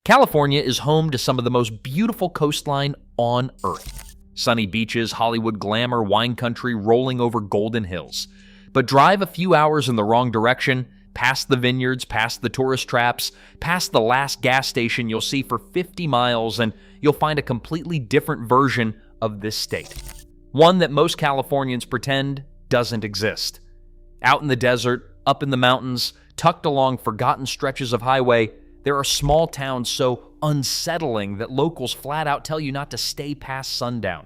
California is home to some of the most beautiful coastline on Earth. Sunny beaches, Hollywood glamour, wine country rolling over golden hills. But drive a few hours in the wrong direction, past the vineyards, past the tourist traps, past the last gas station you'll see for 50 miles, and you'll find a completely different version of this state. One that most Californians pretend doesn't exist. Out in the desert, up in the mountains, tucked along forgotten stretches of highway, there are small towns so unsettling that locals flat out tell you not to stay past sundown.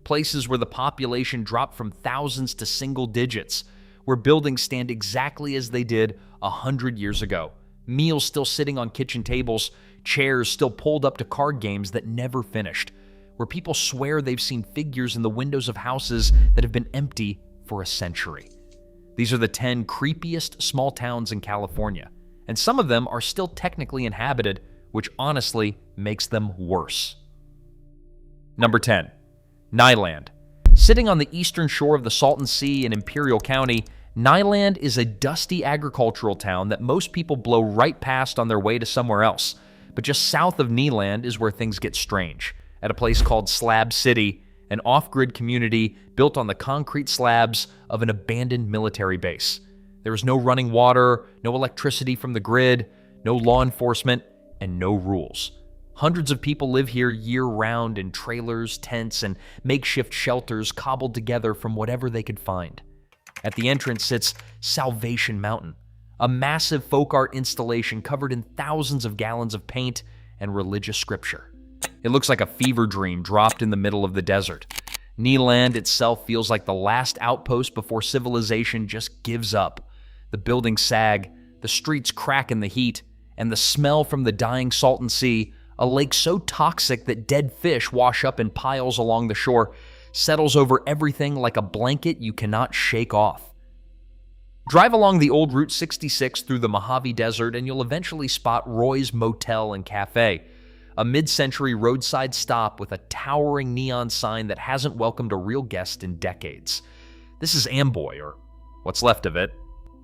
Places where the population dropped from thousands to single digits, where buildings stand exactly as they did 100 years ago. Meals still sitting on kitchen tables, chairs still pulled up to card games that never finished, where people swear they've seen figures in the windows of houses that have been empty for a century. These are the 10 creepiest small towns in California, and some of them are still technically inhabited, which honestly makes them worse. Number 10. Niland. Sitting on the eastern shore of the Salton Sea in Imperial County, Niland is a dusty agricultural town that most people blow right past on their way to somewhere else. But just south of Niland is where things get strange, at a place called Slab City, an off-grid community built on the concrete slabs of an abandoned military base. There is no running water, no electricity from the grid, no law enforcement, and no rules. Hundreds of people live here year-round in trailers, tents, and makeshift shelters cobbled together from whatever they could find. At the entrance sits Salvation Mountain, a massive folk art installation covered in thousands of gallons of paint and religious scripture. It looks like a fever dream dropped in the middle of the desert. Niland itself feels like the last outpost before civilization just gives up. The buildings sag, the streets crack in the heat, and the smell from the dying Salton Sea, a lake so toxic that dead fish wash up in piles along the shore, settles over everything like a blanket you cannot shake off. Drive along the old Route 66 through the Mojave Desert and you'll eventually spot Roy's Motel and Cafe, a mid-century roadside stop with a towering neon sign that hasn't welcomed a real guest in decades. This is Amboy, or what's left of it.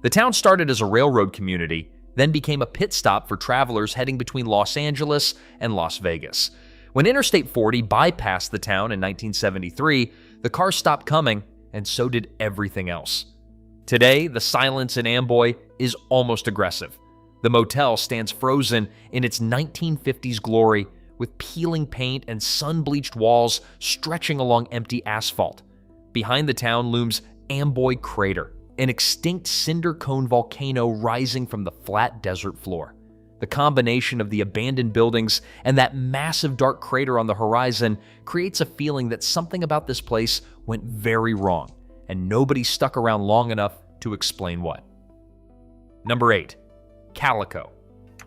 The town started as a railroad community, then became a pit stop for travelers heading between Los Angeles and Las Vegas. When Interstate 40 bypassed the town in 1973, the cars stopped coming, and so did everything else. Today, the silence in Amboy is almost aggressive. The motel stands frozen in its 1950s glory, with peeling paint and sun-bleached walls stretching along empty asphalt. Behind the town looms Amboy Crater, an extinct cinder cone volcano rising from the flat desert floor. The combination of the abandoned buildings and that massive dark crater on the horizon creates a feeling that something about this place went very wrong, and nobody stuck around long enough to explain what. Number 8. Calico.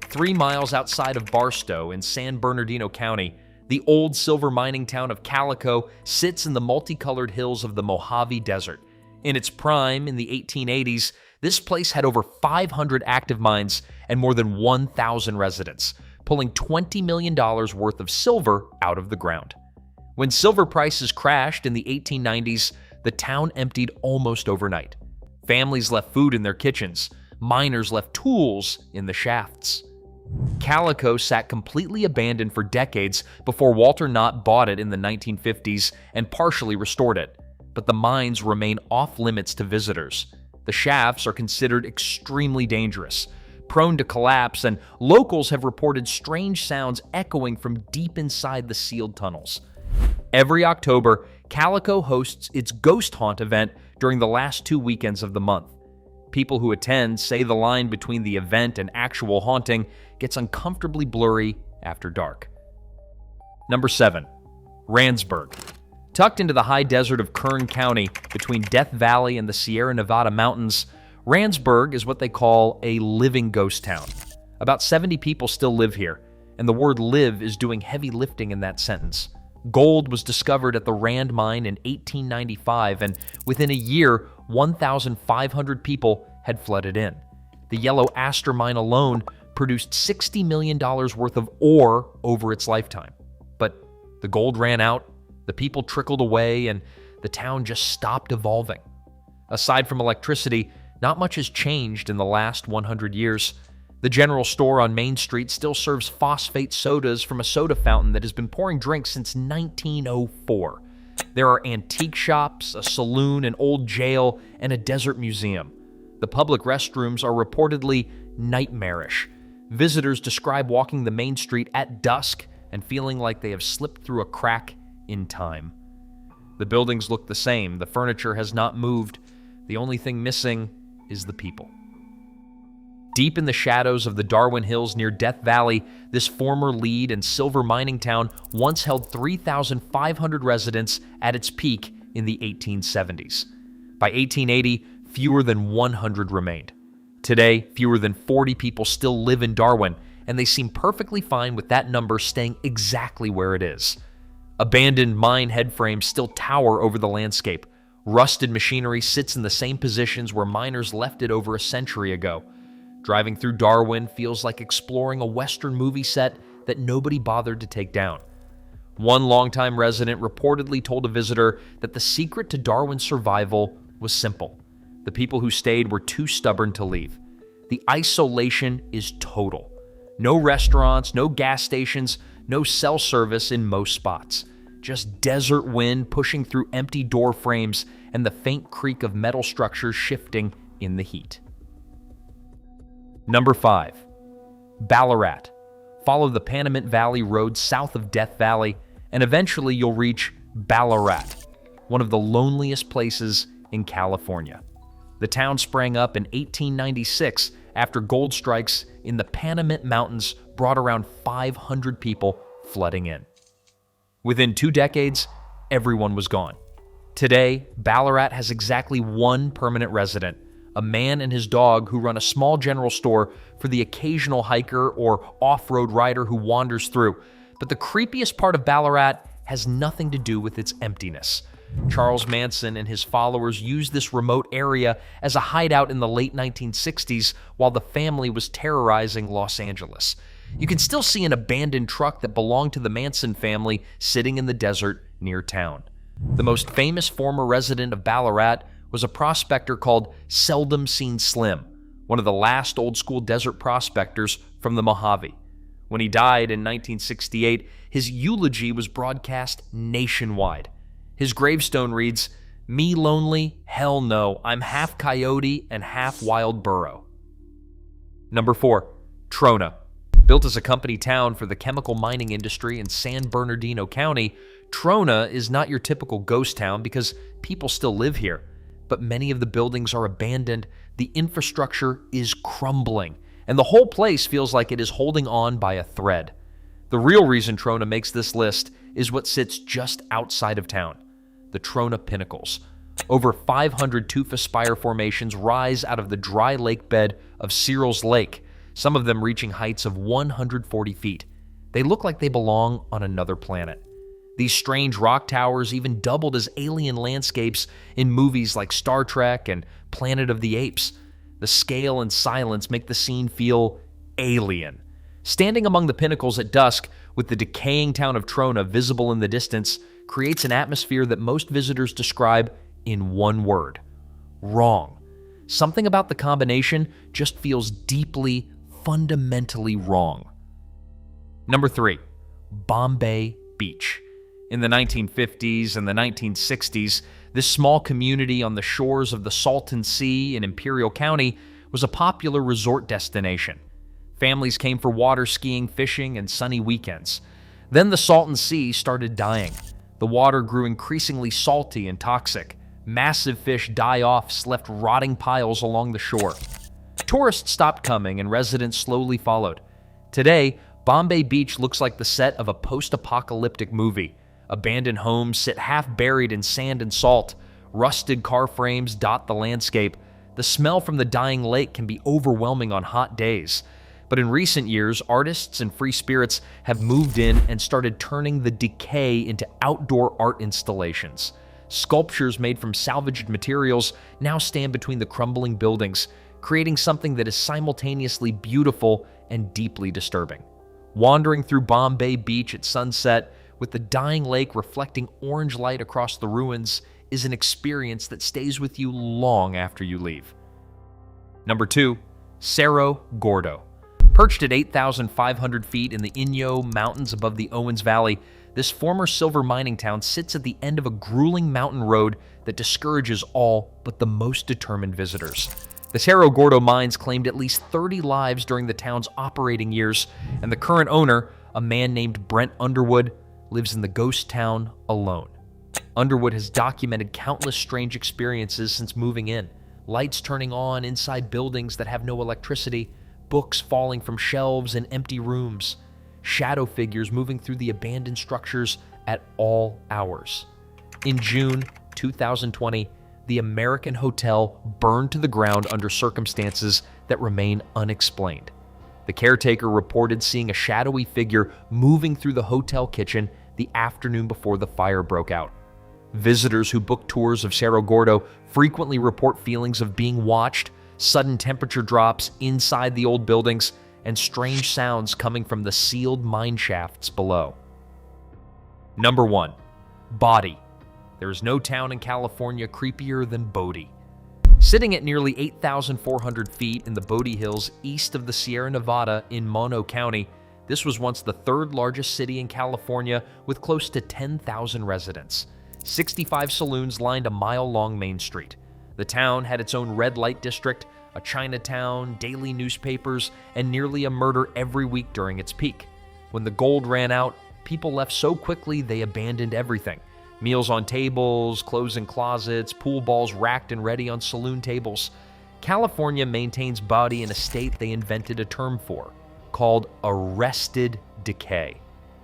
3 miles outside of Barstow in San Bernardino County, the old silver mining town of Calico sits in the multicolored hills of the Mojave Desert. In its prime in the 1880s, this place had over 500 active mines and more than 1,000 residents, pulling $20 million worth of silver out of the ground. When silver prices crashed in the 1890s, the town emptied almost overnight. Families left food in their kitchens. Miners left tools in the shafts. Calico sat completely abandoned for decades before Walter Knott bought it in the 1950s and partially restored it. But the mines remain off-limits to visitors. The shafts are considered extremely dangerous, prone to collapse, and locals have reported strange sounds echoing from deep inside the sealed tunnels. Every October, Calico hosts its Ghost Haunt event during the last 2 weekends of the month. People who attend say the line between the event and actual haunting gets uncomfortably blurry after dark. Number 7. Randsburg. Tucked into the high desert of Kern County, between Death Valley and the Sierra Nevada mountains, Randsburg is what they call a living ghost town. About 70 people still live here, and the word live is doing heavy lifting in that sentence. Gold was discovered at the Rand mine in 1895, and within a year, 1,500 people had flooded in. The Yellow Aster mine alone produced $60 million worth of ore over its lifetime. But the gold ran out, the people trickled away, and the town just stopped evolving. Aside from electricity, not much has changed in the last 100 years. The general store on Main Street still serves phosphate sodas from a soda fountain that has been pouring drinks since 1904. There are antique shops, a saloon, an old jail, and a desert museum. The public restrooms are reportedly nightmarish. Visitors describe walking the main street at dusk and feeling like they have slipped through a crack in time. The buildings look the same. The furniture has not moved. The only thing missing is the people. Deep in the shadows of the Darwin Hills near Death Valley, this former lead and silver mining town once held 3,500 residents at its peak in the 1870s. By 1880, fewer than 100 remained. Today, fewer than 40 people still live in Darwin, and they seem perfectly fine with that number staying exactly where it is. Abandoned mine headframes still tower over the landscape. Rusted machinery sits in the same positions where miners left it over a century ago. Driving through Darwin feels like exploring a Western movie set that nobody bothered to take down. One longtime resident reportedly told a visitor that the secret to Darwin's survival was simple. The people who stayed were too stubborn to leave. The isolation is total. No restaurants, no gas stations, no cell service in most spots. Just desert wind pushing through empty door frames and the faint creak of metal structures shifting in the heat. Number 5. Ballarat. Follow the Panamint Valley Road south of Death Valley, and eventually you'll reach Ballarat, one of the loneliest places in California. The town sprang up in 1896 after gold strikes in the Panamint Mountains brought around 500 people flooding in. Within 2 decades, everyone was gone. Today, Ballarat has exactly one permanent resident, a man and his dog who run a small general store for the occasional hiker or off-road rider who wanders through. But the creepiest part of Ballarat has nothing to do with its emptiness. Charles Manson and his followers used this remote area as a hideout in the late 1960s while the family was terrorizing Los Angeles. You can still see an abandoned truck that belonged to the Manson family sitting in the desert near town. The most famous former resident of Ballarat was a prospector called Seldom Seen Slim, one of the last old-school desert prospectors from the Mojave. When he died in 1968, his eulogy was broadcast nationwide. His gravestone reads, "Me lonely? Hell no. I'm half coyote and half wild burro." Number 4. Trona. Built as a company town for the chemical mining industry in San Bernardino County, Trona is not your typical ghost town because people still live here. But many of the buildings are abandoned, the infrastructure is crumbling, and the whole place feels like it is holding on by a thread. The real reason Trona makes this list is what sits just outside of town, the Trona Pinnacles. Over 500 tufa spire formations rise out of the dry lake bed of Searles Lake, some of them reaching heights of 140 feet. They look like they belong on another planet. These strange rock towers even doubled as alien landscapes in movies like Star Trek and Planet of the Apes. The scale and silence make the scene feel alien. Standing among the pinnacles at dusk, with the decaying town of Trona visible in the distance, creates an atmosphere that most visitors describe in one word: wrong. Something about the combination just feels deeply, fundamentally wrong. Number 3. Bombay Beach. In the 1950s and the 1960s, this small community on the shores of the Salton Sea in Imperial County was a popular resort destination. Families came for water skiing, fishing, and sunny weekends. Then the Salton Sea started dying. The water grew increasingly salty and toxic. Massive fish die-offs left rotting piles along the shore. Tourists stopped coming and residents slowly followed. Today, Bombay Beach looks like the set of a post-apocalyptic movie. Abandoned homes sit half buried in sand and salt. Rusted car frames dot the landscape. The smell from the dying lake can be overwhelming on hot days. But in recent years, artists and free spirits have moved in and started turning the decay into outdoor art installations. Sculptures made from salvaged materials now stand between the crumbling buildings, creating something that is simultaneously beautiful and deeply disturbing. Wandering through Bombay Beach at sunset, with the dying lake reflecting orange light across the ruins, is an experience that stays with you long after you leave. Number 2. Cerro Gordo. Perched at 8,500 feet in the Inyo Mountains above the Owens Valley, this former silver mining town sits at the end of a grueling mountain road that discourages all but the most determined visitors. The Cerro Gordo mines claimed at least 30 lives during the town's operating years, and the current owner, a man named Brent Underwood, lives in the ghost town alone. Underwood has documented countless strange experiences since moving in. Lights turning on inside buildings that have no electricity, books falling from shelves in empty rooms, shadow figures moving through the abandoned structures at all hours. In June 2020, the American hotel burned to the ground under circumstances that remain unexplained. The caretaker reported seeing a shadowy figure moving through the hotel kitchen the afternoon before the fire broke out. Visitors who book tours of Cerro Gordo frequently report feelings of being watched, sudden temperature drops inside the old buildings, and strange sounds coming from the sealed mine shafts below. Number 1. Bodie. There is no town in California creepier than Bodie. Sitting at nearly 8,400 feet in the Bodie Hills east of the Sierra Nevada in Mono County, this was once the third largest city in California with close to 10,000 residents. 65 saloons lined a mile-long main street. The town had its own red light district, a Chinatown, daily newspapers, and nearly a murder every week during its peak. When the gold ran out, people left so quickly they abandoned everything. Meals on tables, clothes in closets, pool balls racked and ready on saloon tables. California maintains Bodie in a state they invented a term for, called arrested decay.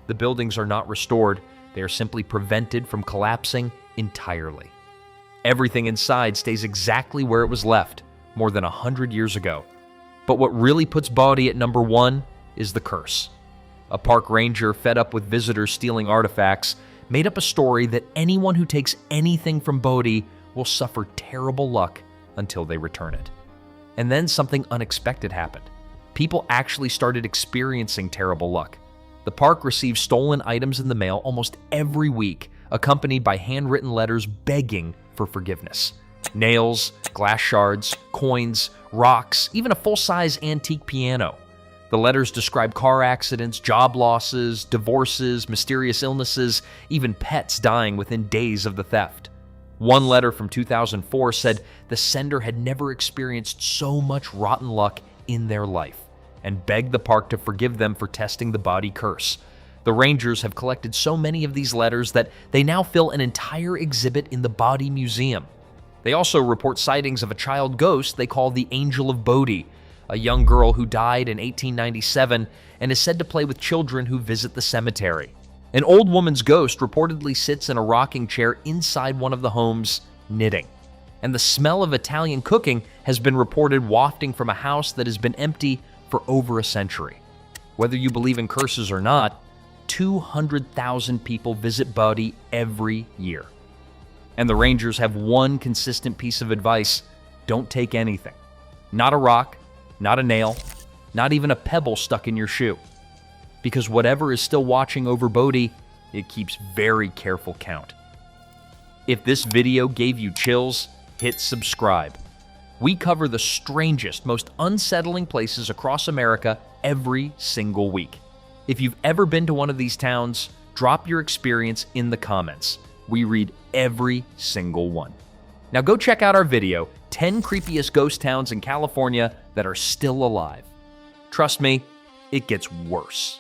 The buildings are not restored, they are simply prevented from collapsing entirely. Everything inside stays exactly where it was left more than 100 years ago. But what really puts Bodie at number 1 is the curse. A park ranger, fed up with visitors stealing artifacts, made up a story that anyone who takes anything from Bodie will suffer terrible luck until they return it. And then something unexpected happened. People actually started experiencing terrible luck. The park receives stolen items in the mail almost every week, accompanied by handwritten letters begging for forgiveness. Nails, glass shards, coins, rocks, even a full-size antique piano. The letters describe car accidents, job losses, divorces, mysterious illnesses, even pets dying within days of the theft. One letter from 2004 said the sender had never experienced so much rotten luck in their life and begged the park to forgive them for testing the Bodie curse. The Rangers have collected so many of these letters that they now fill an entire exhibit in the Bodie Museum. They also report sightings of a child ghost they call the Angel of Bodie, a young girl who died in 1897 and is said to play with children who visit the cemetery. An old woman's ghost reportedly sits in a rocking chair inside one of the homes, knitting. And the smell of Italian cooking has been reported wafting from a house that has been empty for over a century. Whether you believe in curses or not, 200,000 people visit Bodie every year. And the Rangers have one consistent piece of advice: don't take anything. Not a rock, not a nail, not even a pebble stuck in your shoe. Because whatever is still watching over Bodie, it keeps very careful count. If this video gave you chills, hit subscribe. We cover the strangest, most unsettling places across America every single week. If you've ever been to one of these towns, drop your experience in the comments. We read every single one. Now go check out our video, 10 Creepiest Ghost Towns in California that are still alive. Trust me, it gets worse.